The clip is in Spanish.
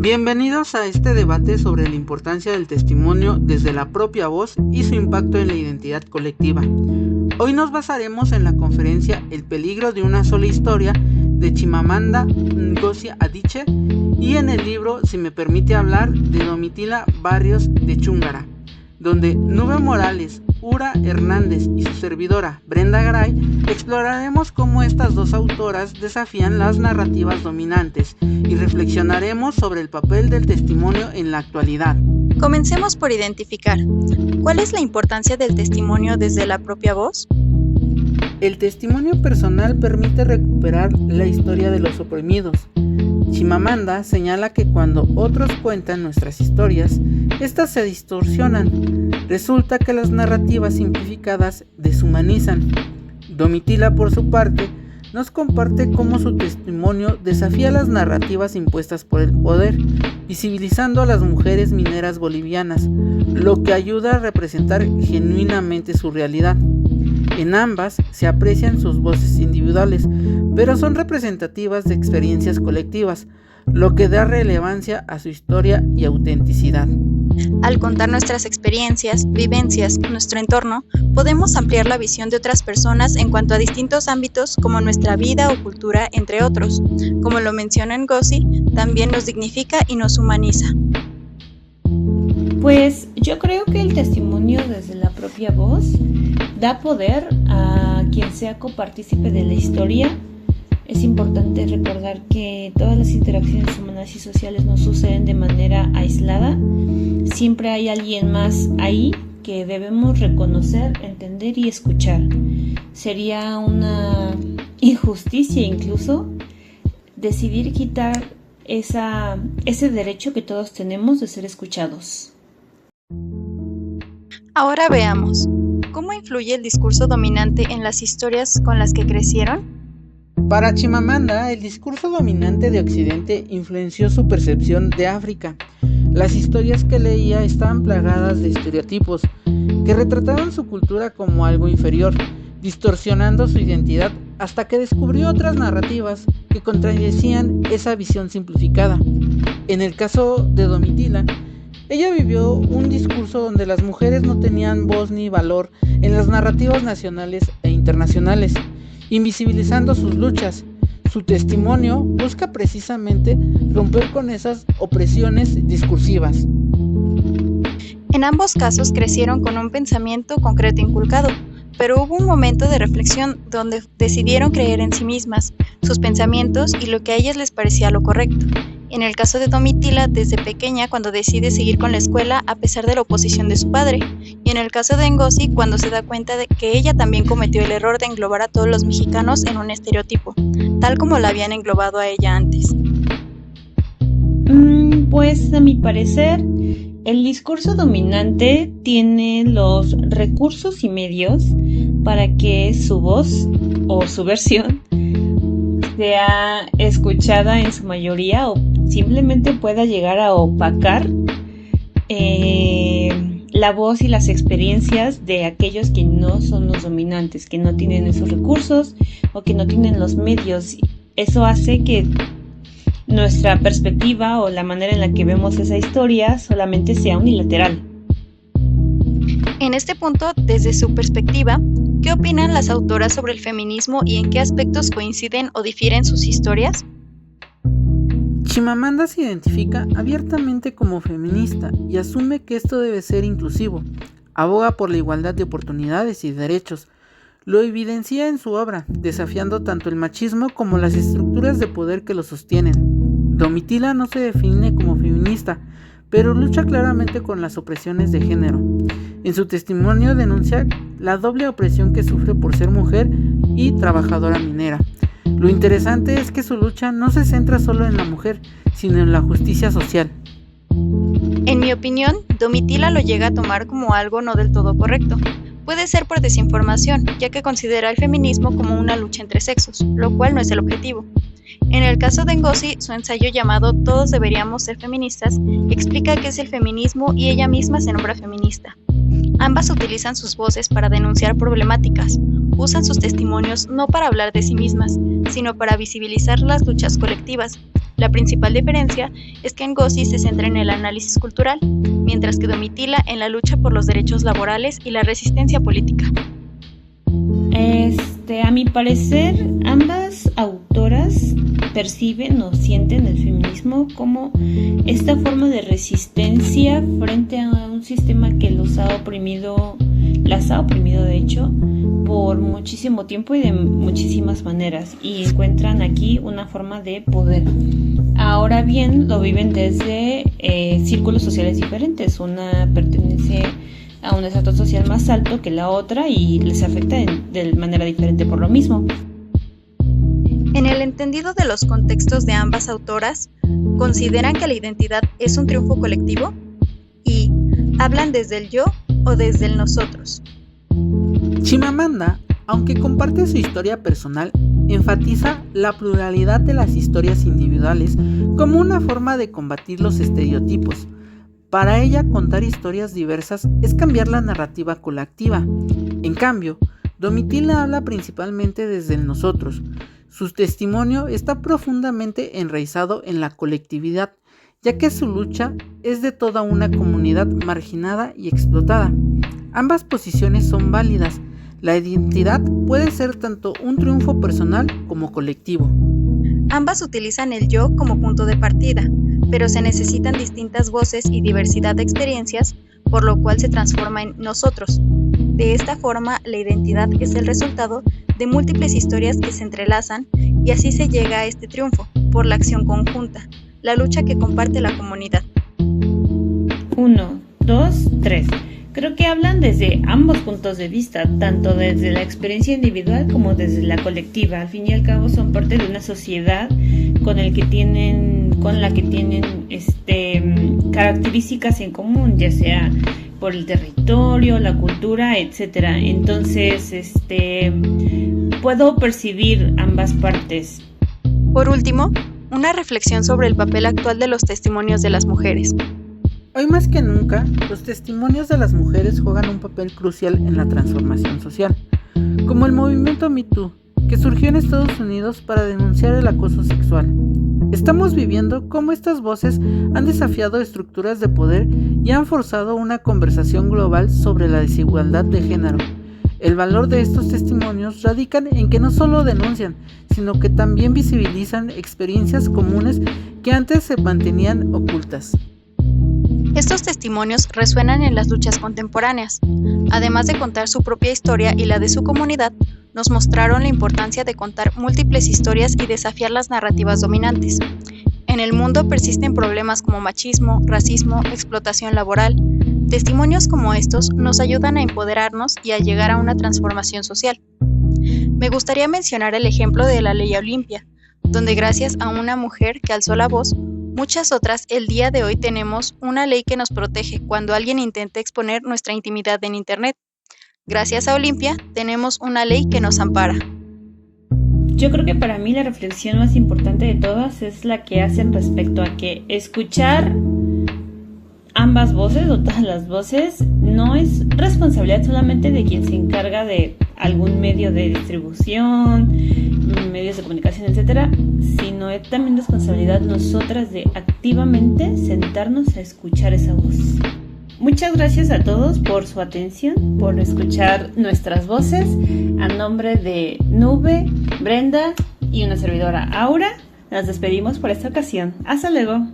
Bienvenidos a este debate sobre la importancia del testimonio desde la propia voz y su impacto en la identidad colectiva. Hoy nos basaremos en la conferencia El peligro de una sola historia de Chimamanda Ngozi Adichie y en el libro Si me permite hablar de Domitila Barrios de Chúngara, donde Nube Morales, Ura Hernández y su servidora Brenda Garay exploraremos cómo estas dos autoras desafían las narrativas dominantes y reflexionaremos sobre el papel del testimonio en la actualidad. Comencemos por identificar, ¿cuál es la importancia del testimonio desde la propia voz? El testimonio personal permite recuperar la historia de los oprimidos. Chimamanda señala que cuando otros cuentan nuestras historias, estas se distorsionan. Resulta que las narrativas simplificadas deshumanizan. Domitila, por su parte, nos comparte cómo su testimonio desafía las narrativas impuestas por el poder, visibilizando a las mujeres mineras bolivianas, lo que ayuda a representar genuinamente su realidad. En ambas se aprecian sus voces individuales, pero son representativas de experiencias colectivas, lo que da relevancia a su historia y autenticidad. Al contar nuestras experiencias, vivencias, nuestro entorno, podemos ampliar la visión de otras personas en cuanto a distintos ámbitos como nuestra vida o cultura, entre otros. Como lo menciona Ngozi, también nos dignifica y nos humaniza. Pues yo creo que el testimonio desde la propia voz da poder a quien sea copartícipe de la historia. Es importante recordar que todas las interacciones humanas y sociales no suceden de manera aislada. Siempre hay alguien más ahí que debemos reconocer, entender y escuchar. Sería una injusticia incluso decidir quitar ese derecho que todos tenemos de ser escuchados. Ahora veamos, ¿cómo influye el discurso dominante en las historias con las que crecieron? Para Chimamanda, el discurso dominante de Occidente influenció su percepción de África. Las historias que leía estaban plagadas de estereotipos que retrataban su cultura como algo inferior, distorsionando su identidad hasta que descubrió otras narrativas que contradecían esa visión simplificada. En el caso de Domitila, ella vivió un discurso donde las mujeres no tenían voz ni valor en las narrativas nacionales e internacionales, invisibilizando sus luchas. Su testimonio busca precisamente romper con esas opresiones discursivas. En ambos casos crecieron con un pensamiento concreto inculcado, pero hubo un momento de reflexión donde decidieron creer en sí mismas, sus pensamientos y lo que a ellas les parecía lo correcto. En el caso de Domitila, desde pequeña, cuando decide seguir con la escuela a pesar de la oposición de su padre. Y en el caso de Ngozi, cuando se da cuenta de que ella también cometió el error de englobar a todos los mexicanos en un estereotipo, tal como la habían englobado a ella antes. Pues a mi parecer, el discurso dominante tiene los recursos y medios para que su voz o su versión sea escuchada en su mayoría o simplemente pueda llegar a opacar la voz y las experiencias de aquellos que no son los dominantes, que no tienen esos recursos o que no tienen los medios. Eso hace que nuestra perspectiva o la manera en la que vemos esa historia solamente sea unilateral. En este punto, desde su perspectiva, ¿qué opinan las autoras sobre el feminismo y en qué aspectos coinciden o difieren sus historias? Chimamanda se identifica abiertamente como feminista y asume que esto debe ser inclusivo. Aboga por la igualdad de oportunidades y derechos. Lo evidencia en su obra, desafiando tanto el machismo como las estructuras de poder que lo sostienen. Domitila no se define como feminista, pero lucha claramente con las opresiones de género. En su testimonio denuncia la doble opresión que sufre por ser mujer y trabajadora minera. Lo interesante es que su lucha no se centra solo en la mujer, sino en la justicia social. En mi opinión, Domitila lo llega a tomar como algo no del todo correcto. Puede ser por desinformación, ya que considera el feminismo como una lucha entre sexos, lo cual no es el objetivo. En el caso de Ngozi, su ensayo llamado Todos deberíamos ser feministas explica qué es el feminismo y ella misma se nombra feminista. Ambas utilizan sus voces para denunciar problemáticas, usan sus testimonios no para hablar de sí mismas, sino para visibilizar las luchas colectivas. La principal diferencia es que Ngozi se centra en el análisis cultural, mientras que Domitila en la lucha por los derechos laborales y la resistencia política. A mi parecer, ambas autoras perciben o sienten el feminismo como esta forma de resistencia frente a un sistema que las ha oprimido de hecho, por muchísimo tiempo y de muchísimas maneras, y encuentran aquí una forma de poder. Ahora bien, lo viven desde círculos sociales diferentes. Una pertenece a un estrato social más alto que la otra y les afecta de manera diferente por lo mismo. En el entendido de los contextos de ambas autoras, ¿consideran que la identidad es un triunfo colectivo? ¿Y hablan desde el yo o desde el nosotros? Chimamanda, aunque comparte su historia personal, enfatiza la pluralidad de las historias individuales como una forma de combatir los estereotipos. Para ella, contar historias diversas es cambiar la narrativa colectiva. En cambio, Domitila habla principalmente desde el nosotros. Su testimonio está profundamente enraizado en la colectividad, ya que su lucha es de toda una comunidad marginada y explotada. Ambas posiciones son válidas. La identidad puede ser tanto un triunfo personal como colectivo. Ambas utilizan el yo como punto de partida, pero se necesitan distintas voces y diversidad de experiencias, por lo cual se transforma en nosotros. De esta forma, la identidad es el resultado de múltiples historias que se entrelazan y así se llega a este triunfo, por la acción conjunta, la lucha que comparte la comunidad. 1, 2, 3. Creo que hablan desde ambos puntos de vista, tanto desde la experiencia individual como desde la colectiva. Al fin y al cabo son parte de una sociedad con la que tienen características en común, ya sea por el territorio, la cultura, etcétera. Entonces, puedo percibir ambas partes. Por último, una reflexión sobre el papel actual de los testimonios de las mujeres. Hoy más que nunca, los testimonios de las mujeres juegan un papel crucial en la transformación social, como el movimiento Me Too, que surgió en Estados Unidos para denunciar el acoso sexual. Estamos viviendo cómo estas voces han desafiado estructuras de poder y han forzado una conversación global sobre la desigualdad de género. El valor de estos testimonios radica en que no solo denuncian, sino que también visibilizan experiencias comunes que antes se mantenían ocultas. Estos testimonios resuenan en las luchas contemporáneas. Además de contar su propia historia y la de su comunidad, nos mostraron la importancia de contar múltiples historias y desafiar las narrativas dominantes. En el mundo persisten problemas como machismo, racismo, explotación laboral. Testimonios como estos nos ayudan a empoderarnos y a llegar a una transformación social. Me gustaría mencionar el ejemplo de la Ley Olimpia, donde gracias a una mujer que alzó la voz, muchas otras el día de hoy tenemos una ley que nos protege cuando alguien intenta exponer nuestra intimidad en Internet. Gracias a Olimpia tenemos una ley que nos ampara. Yo creo que para mí la reflexión más importante de todas es la que hacen respecto a que escuchar ambas voces o todas las voces no es responsabilidad solamente de quien se encarga de algún medio de distribución, medios de comunicación, etcétera, sino es también responsabilidad nosotras de activamente sentarnos a escuchar esa voz. Muchas gracias a todos por su atención, por escuchar nuestras voces. A nombre de Nube, Brenda y una servidora Aura, nos despedimos por esta ocasión. Hasta luego.